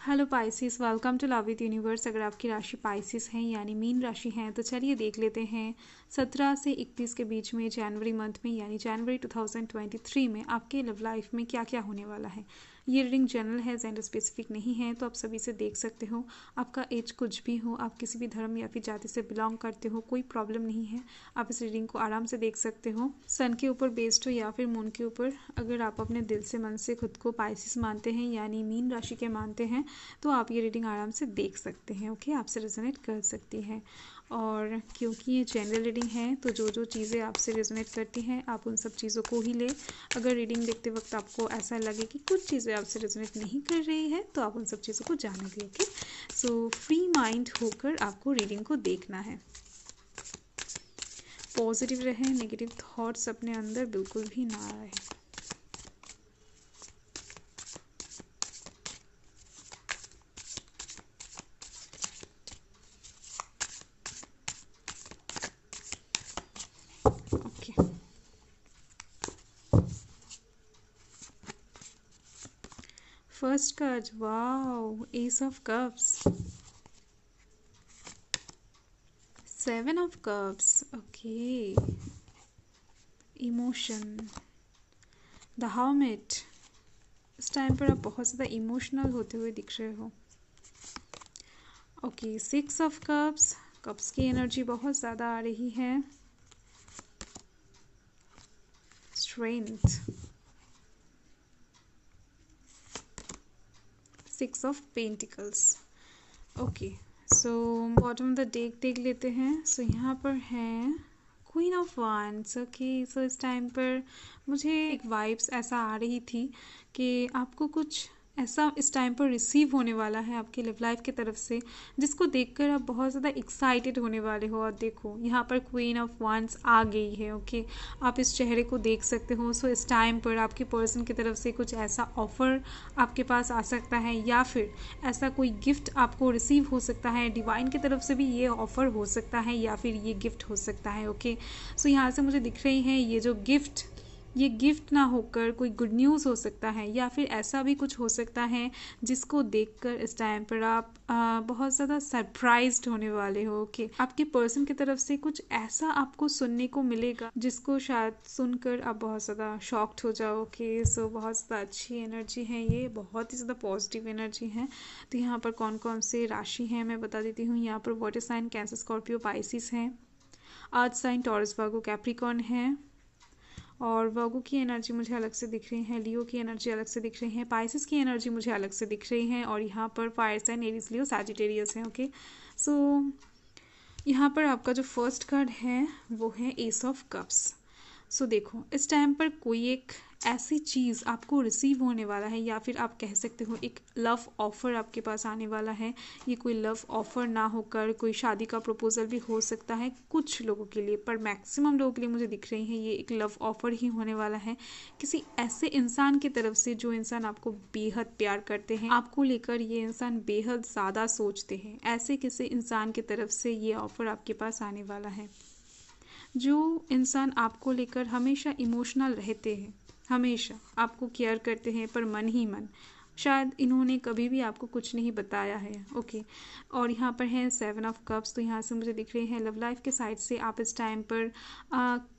Hello Pisces, welcome to love with universe. अगर आपकी राशि पाइसिस है यानी मीन राशि है तो चलिए देख लेते हैं 17 से 31 के बीच में जनवरी मंथ में यानी जनवरी 2023 में आपके लव लाइफ में क्या क्या होने वाला है। ये रीडिंग जनरल है, जेंडर स्पेसिफिक नहीं है, तो आप सभी से देख सकते हो। आपका एज कुछ भी हो, आप किसी भी धर्म या फिर जाति से बिलोंग करते हो, कोई प्रॉब्लम नहीं है। आप इस रीडिंग को आराम से देख सकते हो। सन के ऊपर बेस्ड हो या फिर मून के ऊपर। अगर आप अपने दिल से मन से खुद को पाइसिस मानते हैं यानी मीन राशि के मानते हैं तो आप ये रीडिंग आराम से देख सकते हैं। ओके, आपसे रेजोनेट कर सकती है। और क्योंकि ये जनरल रीडिंग है तो जो जो चीज़ें आपसे रेजोनेट करती हैं आप उन सब चीज़ों को ही ले। अगर रीडिंग देखते वक्त आपको ऐसा लगे कि कुछ चीज़ें आपसे रेजोनेट नहीं कर रही है तो आप उन सब चीज़ों को जाने दें। ओके, सो फ्री माइंड होकर आपको रीडिंग को देखना है। पॉजिटिव रहे, नेगेटिव थॉट्स अपने अंदर बिल्कुल भी ना आए। Okay, first card, wow, S of cups, 7 of cups. Okay, emotion, the hermit. इस टाइम पर आप बहुत ज़्यादा इमोशनल होते हुए दिख रहे हो। ओके, 6 ऑफ कप्स, कप्स की एनर्जी बहुत ज़्यादा आ रही है। Strength, 6 of pentacles. Okay, so bottom of the deck देख लेते हैं। सो यहाँ पर है क्वीन ऑफ वांड्स। ओके, सो इस टाइम पर मुझे एक वाइब्स ऐसा आ रही थी कि आपको कुछ ऐसा इस टाइम पर रिसीव होने वाला है आपके लव लाइफ की तरफ से जिसको देखकर आप बहुत ज़्यादा एक्साइटेड होने वाले हो। और देखो यहाँ पर क्वीन ऑफ वांड्स आ गई है। ओके, आप इस चेहरे को देख सकते हो। सो इस टाइम पर आपके पर्सन की तरफ से कुछ ऐसा ऑफर आपके पास आ सकता है या फिर ऐसा कोई गिफ्ट आपको रिसीव हो सकता है। डिवाइन की तरफ से भी ये ऑफर हो सकता है या फिर ये गिफ्ट हो सकता है। ओके, सो यहाँ से मुझे दिख रही है ये जो गिफ्ट, ये गिफ्ट ना होकर कोई गुड न्यूज़ हो सकता है या फिर ऐसा भी कुछ हो सकता है जिसको देखकर इस टाइम पर आप बहुत ज़्यादा सरप्राइज्ड होने वाले हो। ओके, आपके पर्सन की तरफ से कुछ ऐसा आपको सुनने को मिलेगा जिसको शायद सुनकर आप बहुत ज़्यादा शॉक्ड हो जाओ। ओके, सो बहुत ज़्यादा अच्छी एनर्जी है, ये बहुत ही ज़्यादा पॉजिटिव एनर्जी है। तो यहाँ पर कौन कौन से राशि हैं मैं बता देती हूँ। यहाँ पर water sign Cancer Scorpio Pisces हैं, earth sign Taurus Virgo Capricorn है, और वर्गो की एनर्जी मुझे अलग से दिख रही है, लियो की एनर्जी अलग से दिख रही है, पाइसिस की एनर्जी मुझे अलग से दिख रही है, और यहाँ पर fire sign Aries Leo Sagittarius है। ओके, सो यहाँ पर आपका जो फर्स्ट कार्ड है वो है एस ऑफ कप्स। सो देखो इस टाइम पर कोई एक ऐसी चीज़ आपको रिसीव होने वाला है या फिर आप कह सकते हो एक लव ऑफ़र आपके पास आने वाला है। ये कोई लव ऑफ़र ना होकर कोई शादी का प्रपोजल भी हो सकता है कुछ लोगों के लिए, पर मैक्सिमम लोगों के लिए मुझे दिख रही है ये एक लव ऑफ़र ही होने वाला है किसी ऐसे इंसान की तरफ से जो इंसान आपको बेहद प्यार करते हैं, आपको लेकर ये इंसान बेहद ज़्यादा सोचते हैं। ऐसे किसी इंसान की तरफ से ये ऑफ़र आपके पास आने वाला है। जो इंसान आपको लेकर हमेशा इमोशनल रहते हैं, हमेशा आपको केयर करते हैं, पर मन ही मन शायद इन्होंने कभी भी आपको कुछ नहीं बताया है। ओके, और यहाँ पर है 7 ऑफ कप्स। तो यहाँ से मुझे दिख रहे हैं लव लाइफ के साइड से आप इस टाइम पर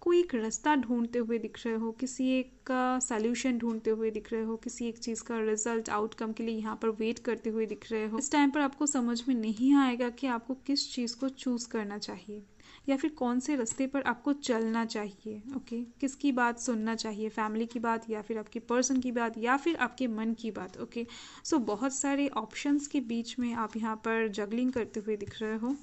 कोई एक रास्ता ढूंढते हुए दिख रहे हो, किसी एक का सल्यूशन ढूंढते हुए दिख रहे हो, किसी एक चीज़ का रिजल्ट आउटकम के लिए यहाँ पर वेट करते हुए दिख रहे हो। इस टाइम पर आपको समझ में नहीं आएगा कि आपको किस चीज़ को चूज़ करना चाहिए या फिर कौन से रास्ते पर आपको चलना चाहिए। ओके, किसकी बात सुनना चाहिए, फैमिली की बात या फिर आपके पर्सन की बात या फिर आपके मन की बात। ओके, सो बहुत सारे ऑप्शंस के बीच में आप यहाँ पर जगलिंग करते हुए दिख रहे हो,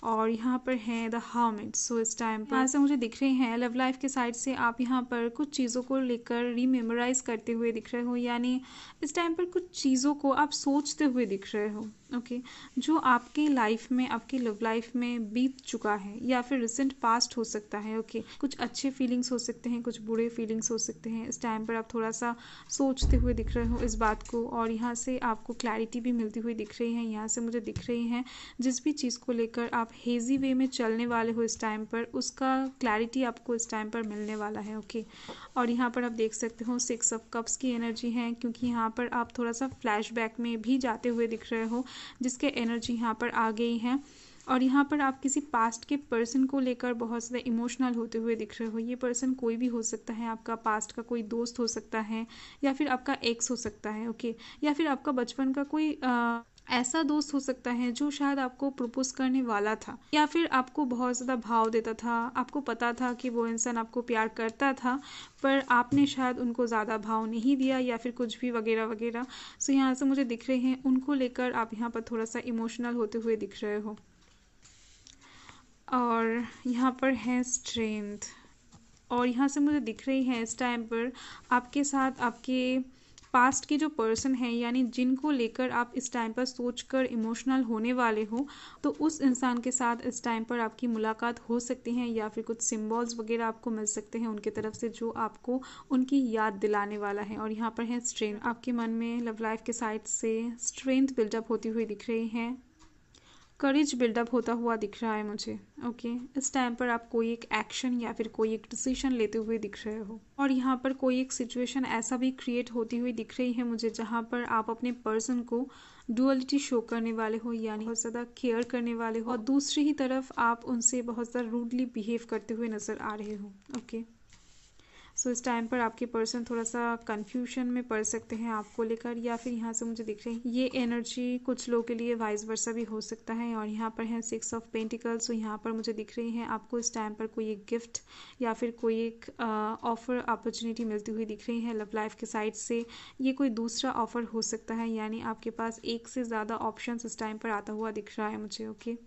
और यहाँ पर है द हर्मिट। सो इस टाइम पर ऐसा मुझे दिख रहे हैं लव लाइफ के साइड से आप यहाँ पर कुछ चीज़ों को लेकर रीमेमोराइज करते हुए दिख रहे हो, यानी इस टाइम पर कुछ चीज़ों को आप सोचते हुए दिख रहे हो। ओके जो आपकी लाइफ में, आपकी लव लाइफ में बीत चुका है या फिर रिसेंट पास्ट हो सकता है। ओके कुछ अच्छे फीलिंग्स हो सकते हैं, कुछ बुरे फीलिंग्स हो सकते हैं। इस टाइम पर आप थोड़ा सा सोचते हुए दिख रहे हो इस बात को, और यहाँ से आपको क्लैरिटी भी मिलती हुई दिख रही है। यहाँ से मुझे दिख रही है जिस भी चीज़ को लेकर आप हेजी वे में चलने वाले हो इस टाइम पर, उसका क्लैरिटी आपको इस टाइम पर मिलने वाला है। ओके और यहाँ पर आप देख सकते हो 6 ऑफ कप्स की एनर्जी है, क्योंकि यहाँ पर आप थोड़ा सा फ्लैशबैक में भी जाते हुए दिख रहे हो, जिसके एनर्जी यहाँ पर आ गई है। और यहाँ पर आप किसी पास्ट के पर्सन को लेकर बहुत ज़्यादा इमोशनल होते हुए दिख रहे हो। ये पर्सन कोई भी हो सकता है, आपका पास्ट का कोई दोस्त हो सकता है, या फिर आपका एक्स हो सकता है। ओके या फिर आपका बचपन का कोई ऐसा दोस्त हो सकता है जो शायद आपको प्रपोज करने वाला था, या फिर आपको बहुत ज़्यादा भाव देता था। आपको पता था कि वो इंसान आपको प्यार करता था, पर आपने शायद उनको ज़्यादा भाव नहीं दिया, या फिर कुछ भी वगैरह वगैरह। सो यहाँ से मुझे दिख रहे हैं उनको लेकर आप यहाँ पर थोड़ा सा इमोशनल होते हुए दिख रहे हो। और यहाँ पर है स्ट्रेंथ, और यहाँ से मुझे दिख रही है इस टाइम पर आपके साथ आपके पास्ट के जो पर्सन है, यानी जिनको लेकर आप इस टाइम पर सोचकर इमोशनल होने वाले हो, तो उस इंसान के साथ इस टाइम पर आपकी मुलाकात हो सकती है, या फिर कुछ सिंबल्स वगैरह आपको मिल सकते हैं उनकी तरफ से जो आपको उनकी याद दिलाने वाला है। और यहाँ पर है स्ट्रेंथ, आपके मन में लव लाइफ के साइड से स्ट्रेंथ बिल्डअप होती हुई दिख रही है, करेज बिल्डअप होता हुआ दिख रहा है मुझे। ओके इस टाइम पर आप कोई एक एक्शन या फिर कोई एक डिसीजन लेते हुए दिख रहे हो, और यहाँ पर कोई एक सिचुएशन ऐसा भी क्रिएट होती हुई दिख रही है मुझे, जहाँ पर आप अपने पर्सन को डुअलिटी शो करने वाले हो, यानी बहुत ज़्यादा केयर करने वाले हो, और दूसरी ही तरफ आप उनसे बहुत ज़्यादा रूडली बिहेव करते हुए नज़र आ रहे हो। ओके सो इस टाइम पर आपके पर्सन थोड़ा सा कन्फ्यूजन में पड़ सकते हैं आपको लेकर, या फिर यहाँ से मुझे दिख रही है ये एनर्जी कुछ लोगों के लिए वाइस वर्सा भी हो सकता है। और यहाँ पर है 6 ऑफ पेंटिकल्स, तो यहाँ पर मुझे दिख रही है आपको इस टाइम पर कोई एक गिफ्ट या फिर कोई एक ऑफर अपॉर्चुनिटी मिलती हुई दिख रही है लव लाइफ के साइड से। ये कोई दूसरा ऑफर हो सकता है, यानी आपके पास एक से ज़्यादा ऑप्शन इस टाइम पर आता हुआ दिख रहा है मुझे। ओके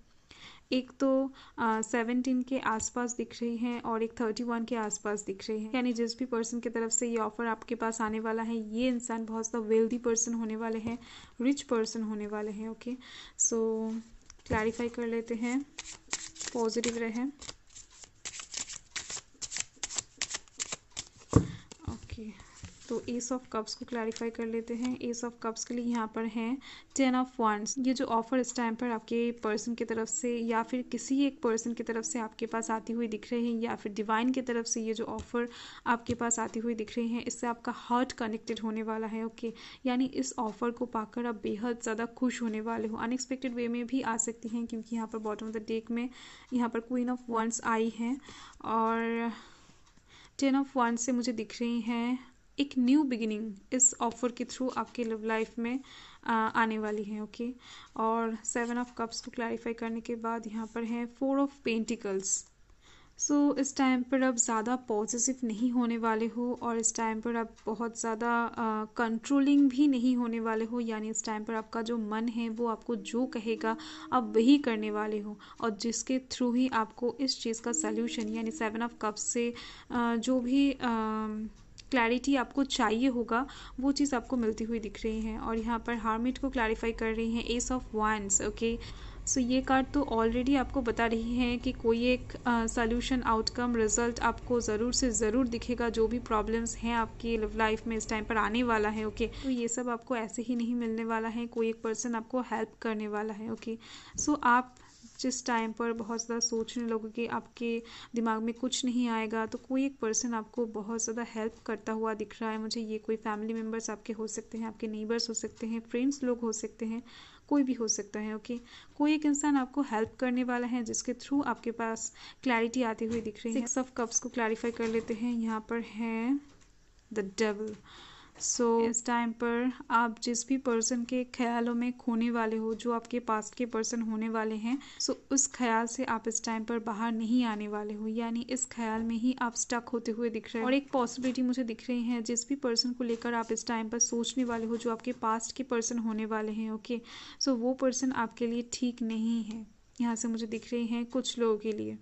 एक तो 17 के आसपास दिख रही है, और एक 31 के आसपास दिख रही है, यानी जिस भी पर्सन की तरफ से ये ऑफर आपके पास आने वाला है, ये इंसान बहुत ज़्यादा वेल्दी पर्सन होने वाले हैं, रिच पर्सन होने वाले हैं। ओके सो क्लैरिफाई कर लेते हैं, पॉजिटिव रहे। ओके तो एस ऑफ कप्स को क्लैरिफाई कर लेते हैं। एस ऑफ कप्स के लिए यहाँ पर है 10 ऑफ वांड्स। ये जो ऑफर इस टाइम पर आपके पर्सन की तरफ से या फिर किसी एक पर्सन की तरफ से आपके पास आती हुई दिख रही है, या फिर डिवाइन की तरफ से ये जो ऑफर आपके पास आती हुई दिख रही है, इससे आपका हार्ट कनेक्टेड होने वाला है। ओके यानी इस ऑफर को पाकर आप बेहद ज़्यादा खुश होने वाले हो। अनएक्सपेक्टेड वे में भी आ सकती हैं, क्योंकि यहाँ पर बॉटम ऑफ द डेक में यहाँ पर क्वीन ऑफ वांड्स आई है, और 10 ऑफ वांड्स से मुझे दिख रही हैं एक न्यू बिगिनिंग इस ऑफर के थ्रू आपके लव लाइफ में आने वाली है। ओके और 7 ऑफ कप्स को क्लैरिफाई करने के बाद यहाँ पर है 4 ऑफ पेंटिकल्स। सो इस टाइम पर आप ज़्यादा पॉजिटिव नहीं होने वाले हो, और इस टाइम पर आप बहुत ज़्यादा कंट्रोलिंग भी नहीं होने वाले हो, यानी इस टाइम पर आपका जो मन है वो आपको जो कहेगा आप वही करने वाले हो, और जिसके थ्रू ही आपको इस चीज़ का सल्यूशन, यानी 7 ऑफ कप्स से जो भी क्लैरिटी आपको चाहिए होगा वो चीज़ आपको मिलती हुई दिख रही है। और यहाँ पर हार्मिट को क्लैरिफाई कर रही हैं S of wands. Okay so ये कार्ड तो ऑलरेडी आपको बता रही है कि कोई एक सॉल्यूशन, आउटकम, रिजल्ट आपको ज़रूर से ज़रूर दिखेगा। जो भी प्रॉब्लम्स हैं आपकी लव लाइफ में इस टाइम पर आने वाला है। ओके तो ये सब आपको ऐसे ही नहीं मिलने वाला है, कोई एक पर्सन आपको हेल्प करने वाला है। ओके सो आप जिस टाइम पर बहुत ज़्यादा सोचने लगोगे, आपके दिमाग में कुछ नहीं आएगा, तो कोई एक पर्सन आपको बहुत ज़्यादा हेल्प करता हुआ दिख रहा है मुझे। ये कोई फैमिली मेम्बर्स आपके हो सकते हैं, आपके नेबर्स हो सकते हैं, फ्रेंड्स लोग हो सकते हैं, कोई भी हो सकता है। ओके कोई एक इंसान आपको हेल्प करने वाला है, जिसके थ्रू आपके पास क्लैरिटी आती हुई दिख रही है। 6 ऑफ कप्स को क्लैरिफाई कर लेते हैं। यहाँ पर है द डेविल। सो इस टाइम पर आप जिस भी पर्सन के ख्यालों में खोने वाले हो, जो आपके पास के पर्सन होने वाले हैं, सो उस ख्याल से आप इस टाइम पर बाहर नहीं आने वाले हो, यानी इस ख्याल में ही आप स्टक होते हुए दिख रहे हो। और एक पॉसिबिलिटी मुझे दिख रही है, जिस भी पर्सन को लेकर आप इस टाइम पर सोचने वाले हो, जो आपके पास्ट के पर्सन होने वाले हैं। ओके सो वो पर्सन आपके लिए ठीक नहीं है, यहाँ से मुझे दिख रही हैं कुछ लोगों के लिए।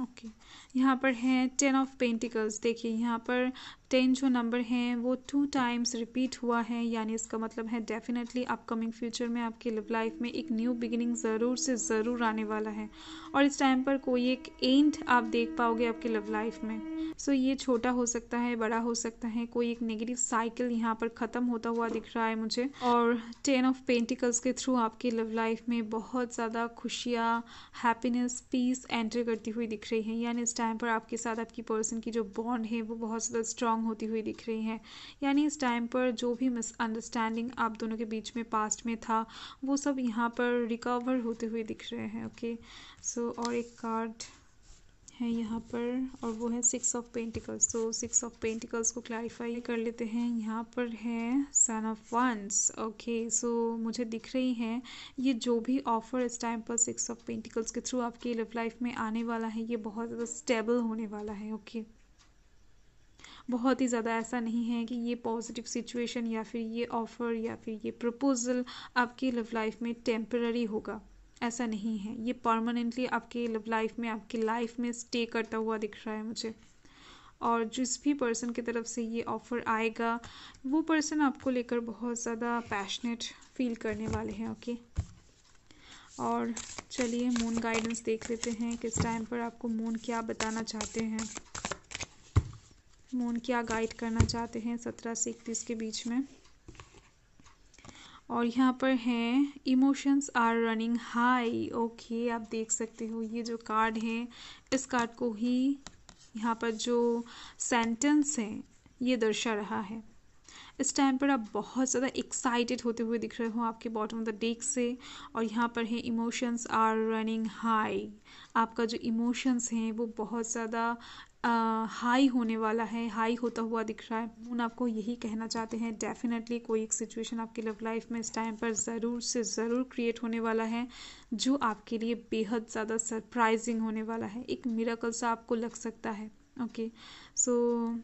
ओके यहाँ पर है 10 ऑफ पेंटिकल्स। देखिए यहाँ पर 10 जो नंबर हैं वो 2 टाइम्स रिपीट हुआ है, यानी इसका मतलब है डेफिनेटली अपकमिंग फ्यूचर में आपके लव लाइफ में एक न्यू बिगिनिंग ज़रूर से ज़रूर आने वाला है। और इस टाइम पर कोई एक एंड आप देख पाओगे आपके लव लाइफ में। सो ये छोटा हो सकता है, बड़ा हो सकता है, कोई एक नेगेटिव साइकिल यहाँ पर ख़त्म होता हुआ दिख रहा है मुझे। और 10 ऑफ पेंटिकल्स के थ्रू आपकी लव लाइफ में बहुत ज़्यादा खुशियाँ, हैप्पीनेस, पीस एंटर करती हुई दिख रही है। यानी इस टाइम पर आपके साथ आपकी पर्सन की जो बॉन्ड है वो बहुत ज़्यादा स्ट्रांग होती हुई दिख रही है। यानी इस टाइम पर जो भी मिसअंडरस्टैंडिंग आप दोनों के बीच में पास्ट में था वो सब यहाँ पर रिकवर होते हुए दिख रहे हैं। ओके, सो और एक कार्ड है यहाँ पर और वो है 6 of pentacles. So 6 of pentacles को क्लैरिफाई कर लेते हैं। यहाँ पर है सन ऑफ वंस। ओके, सो मुझे दिख रही है ये जो भी ऑफर इस टाइम पर 6 ऑफ पेंटिकल्स के थ्रू आपकी लव लाइफ में आने वाला है ये बहुत ज़्यादा स्टेबल होने वाला है। ओके, बहुत ही ज़्यादा ऐसा नहीं है कि ये पॉजिटिव सिचुएशन या फिर ये ऑफ़र या फिर ये प्रपोजल आपकी लव लाइफ में टेम्पररी होगा, ऐसा नहीं है। ये परमानेंटली आपके लव लाइफ में, आपकी लाइफ में स्टे करता हुआ दिख रहा है मुझे। और जिस भी पर्सन की तरफ से ये ऑफ़र आएगा वो पर्सन आपको लेकर बहुत ज़्यादा पैशनेट फील करने वाले हैं। ओके, और चलिए मून गाइडेंस देख लेते हैं किस टाइम पर आपको मून क्या बताना चाहते हैं, मून क्या गाइड करना चाहते हैं 17 से 31 के बीच में। और यहाँ पर हैं emotions are running high. Okay, आप देख सकते हो ये जो कार्ड है इस कार्ड को ही यहाँ पर जो सेंटेंस है ये दर्शा रहा है। इस टाइम पर आप बहुत ज़्यादा एक्साइटेड होते हुए दिख रहे हो आपके बॉटम ऑफ द डेक से। और यहाँ पर है इमोशंस आर रनिंग हाई। आपका जो इमोशंस हैं वो बहुत ज़्यादा हाई होने वाला है, हाई होता हुआ दिख रहा है। मून आपको यही कहना चाहते हैं डेफिनेटली कोई एक सिचुएशन आपकी लव लाइफ में इस टाइम पर ज़रूर से ज़रूर क्रिएट होने वाला है जो आपके लिए बेहद ज़्यादा सरप्राइजिंग होने वाला है। एक मिरेकल सा आपको लग सकता है। ओके, सो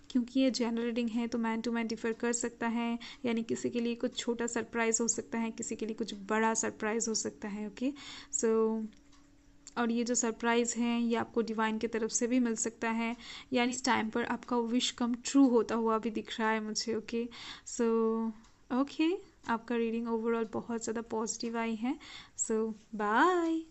क्योंकि ये जनरल रीडिंग है तो मैन टू मैन डिफर कर सकता है, यानी किसी के लिए कुछ छोटा सरप्राइज़ हो सकता है, किसी के लिए कुछ बड़ा सरप्राइज़ हो सकता है। ओके, सो और ये जो सरप्राइज़ है ये आपको डिवाइन की तरफ से भी मिल सकता है, यानी इस टाइम पर आपका विश कम ट्रू होता हुआ भी दिख रहा है मुझे। ओके, सो ओके, आपका रीडिंग ओवरऑल बहुत ज़्यादा पॉजिटिव आई है। सो बाय।